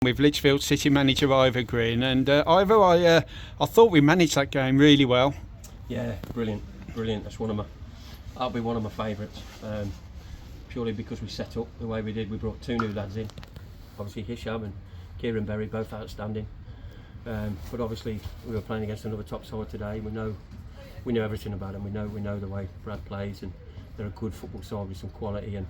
With Lichfield City manager Ivor Green, and Ivor, I thought we managed that game really well. Yeah, brilliant. That's that'll be one of my favourites, purely because we set up the way we did. We brought two new lads in, obviously Hisham and Kieran Berry, both outstanding. But obviously we were playing against another top side today. We know everything about them. We know the way Brad plays, and they're a good football side with some quality. And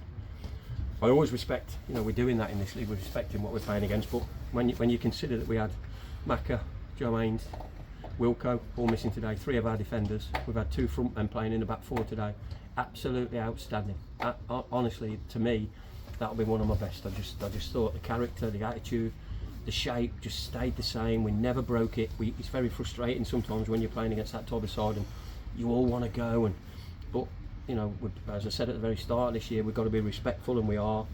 I always respect, we're doing that in this league. We're respecting what we're playing against. But when you consider that we had Macca, Joe Haynes, Wilco all missing today, three of our defenders. We've had two front men playing in the back four today. Absolutely outstanding. Honestly, to me, that'll be one of my best. I just thought the character, the attitude, the shape just stayed the same. We never broke it. It's very frustrating sometimes when you're playing against that type of side and you all want to go. But as I said at the very start of this year, we've got to be respectful, and we are.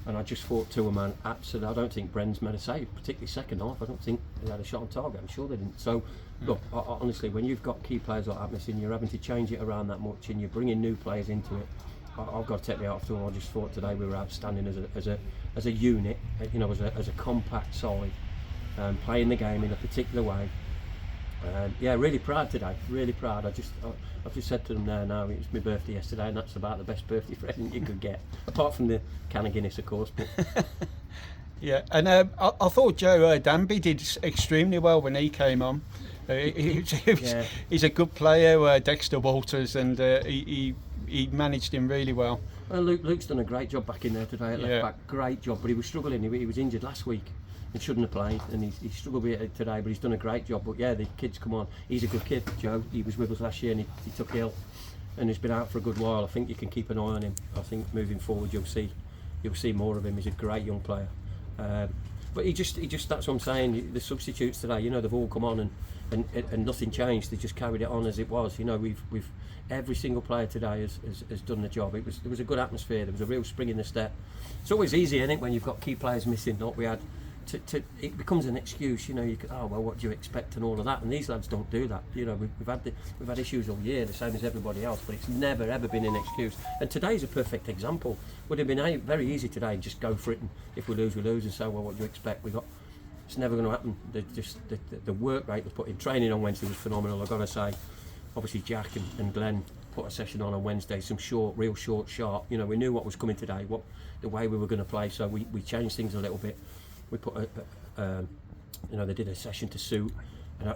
And I just thought to a man, absolutely. I don't think Bren's made a save, particularly second half. I don't think they had a shot on target. I'm sure they didn't. So, look, honestly, when you've got key players like that missing, you're having to change it around that much, and you're bringing new players into it. I've got to take the out of them. I just thought today we were outstanding as a unit, as a compact side, playing the game in a particular way. Really proud today. Really proud. I've just said to them now it was my birthday yesterday, and that's about the best birthday present you could get, apart from the can of Guinness, of course. But yeah, and I thought Joe Danby did extremely well when he came on. He's a good player, Dexter Walters, and he managed him really well. Well, Luke's done a great job back in there today at left back. Great job, but he was struggling. He was injured last week and shouldn't have played, and he struggled with it today, but he's done a great job. But yeah, the kid's come on. He's a good kid, Joe. He was with us last year, and he took ill, and he's been out for a good while. I think you can keep an eye on him. I think moving forward you'll see more of him. He's a great young player. But he just that's what I'm saying. The substitutes today, they've all come on and nothing changed. They just carried it on as it was. We've every single player today has done the job. There was a good atmosphere. There was a real spring in the step. It's always easy, isn't it, when you've got key players missing? Not we had. It becomes an excuse, you could, what do you expect, and all of that, and these lads don't do that. We've had issues all year, the same as everybody else, but it's never ever been an excuse. And today's a perfect example. Would have been very easy today, just go for it, and if we lose, we lose, and say, well, what do you expect? It's never going to happen. The work rate was put in. Training on Wednesday was phenomenal, I've got to say. Obviously Jack and Glenn put a session on Wednesday, some real short, sharp. We knew what was coming today, the way we were going to play, so we changed things a little bit. We put they did a session to suit,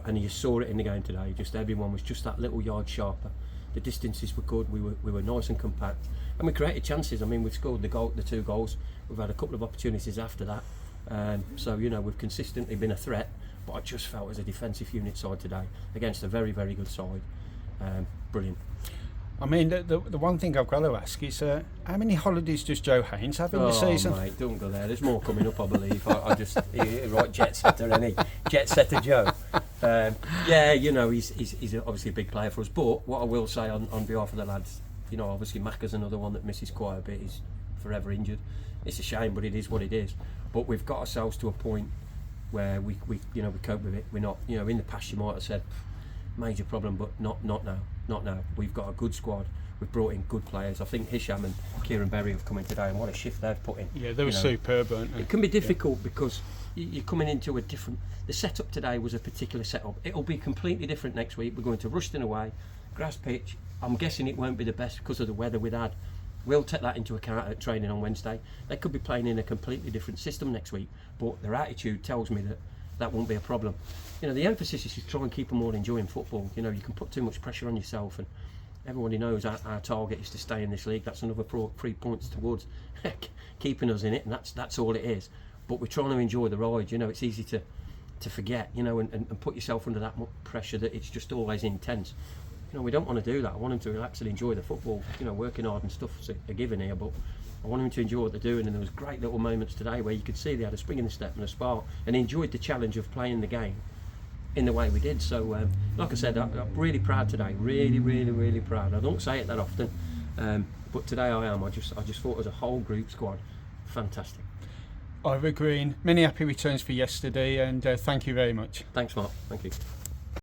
and you saw it in the game today. Just everyone was just that little yard sharper. The distances were good. We were nice and compact, and we created chances. I mean, we've scored the two goals. We've had a couple of opportunities after that. So we've consistently been a threat. But I just felt as a defensive unit side today against a very, very good side. Brilliant. I mean, the one thing I've got to ask is, how many holidays does Joe Haynes have in the season? Mate, don't go there. There's more coming up, I believe. Right, jet setter, isn't he? Jet setter Joe. He's obviously a big player for us. But what I will say on behalf of the lads, obviously Macca's another one that misses quite a bit. He's forever injured. It's a shame, but it is what it is. But we've got ourselves to a point where we cope with it. We're not, in the past you might have said major problem, but not now. We've got a good squad. We've brought in good players. I think Hisham and Kieran Berry have come in today, and what a shift they've put in. Yeah, they were superb, weren't they? It can be difficult because you're coming into a different. The setup today was a particular setup. It'll be completely different next week. We're going to Rushden away, grass pitch. I'm guessing it won't be the best because of the weather we've had. We'll take that into account at training on Wednesday. They could be playing in a completely different system next week, but their attitude tells me that won't be a problem. The emphasis is to try and keep them all enjoying football. You can put too much pressure on yourself, and everybody knows our target is to stay in this league. That's another 3 points towards keeping us in it, and that's all it is. But we're trying to enjoy the ride. It's easy to forget, and put yourself under that much pressure that it's just always intense. We don't want to do that. I want them to relax and enjoy the football. Working hard and stuff's a given here, but I want them to enjoy what they're doing. And there was great little moments today where you could see they had a spring in the step and a spark, and enjoyed the challenge of playing the game in the way we did. So, like I said, I'm really proud today. Really, really, really proud. I don't say it that often, but today I am. I just thought as a whole group squad, fantastic. Ivor Green, many happy returns for yesterday, and thank you very much. Thanks, Mark. Thank you.